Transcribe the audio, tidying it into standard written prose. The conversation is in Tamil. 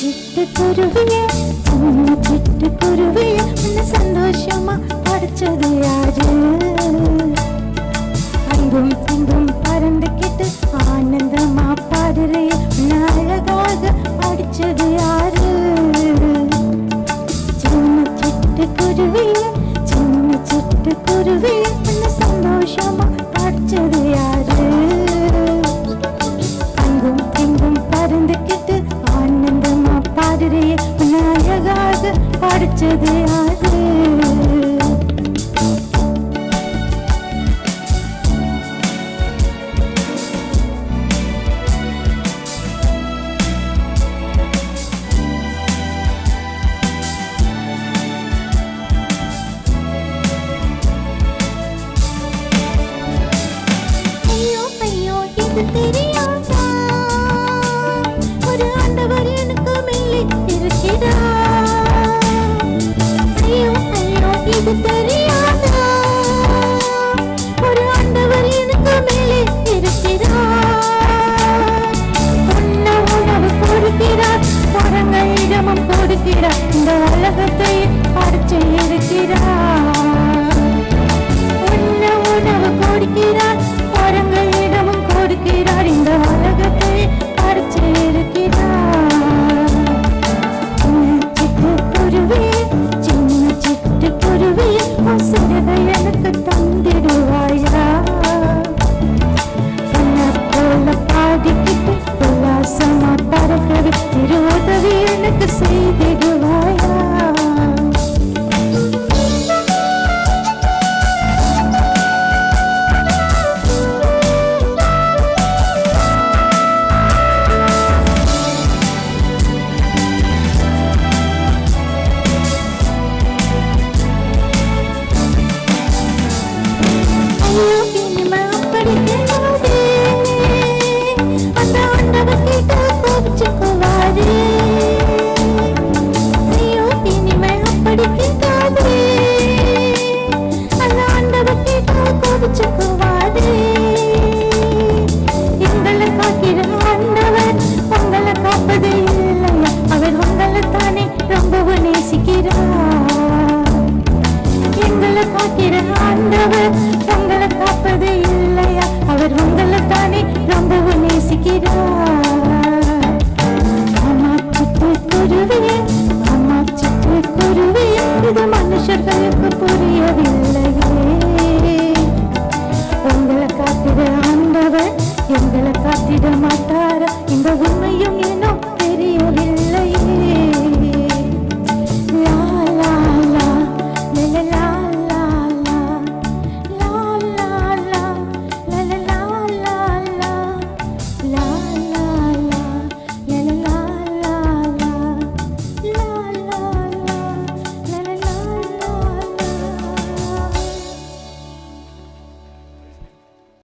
சிட்டுக்குருவியே சிட்டுக்குருவியே உன்னை சந்தோஷமா படிச்சது யாரு? அங்கும் இங்கும் பறந்துக்கிட்டு ஆனந்தமா பாடுறிய உன்னை அழகாக படிச்சது யாரு? சின்ன சிட்டுக்குருவியே சிட்டுக்குருவியே உன்னை சந்தோஷமா படிச்சது யாரு? அங்கும் இங்கும் பறந்துக்கிட்டு ஆனந்தமா பாடுறிய உன்னை அழகாக படிச்சது யாரு? தெரியாதா ஒரு ஆண்டவர் எனக்கு மேலே இருக்கிறார். ஐயோ ஐயோ இது தெரியாதா ஒரு ஆண்டவர் எனக்கு மேலே இருக்கிறார். உண்ண உணவு கொடுக்கிறார், மரங்களிடமும் கொடுக்கிறார், இந்த உலகத்தை அடிச்சு இருக்கிறார். உண்ண உணவு கொடுக்கிறார், மரங்களிடமும் கொடுக்கிறார், இந்த உலகத்தை அடிச்சு இருக்கிறார். சிட்டுக்குருவி சின்ன சிட்டுக்குருவி சிறகை எனக்கு தந்திடுவாயா? உன்னை போல பாடிக்கிட்டு உல்லாசமா பறக்கவே திரு உதவி எனக்கு செய்து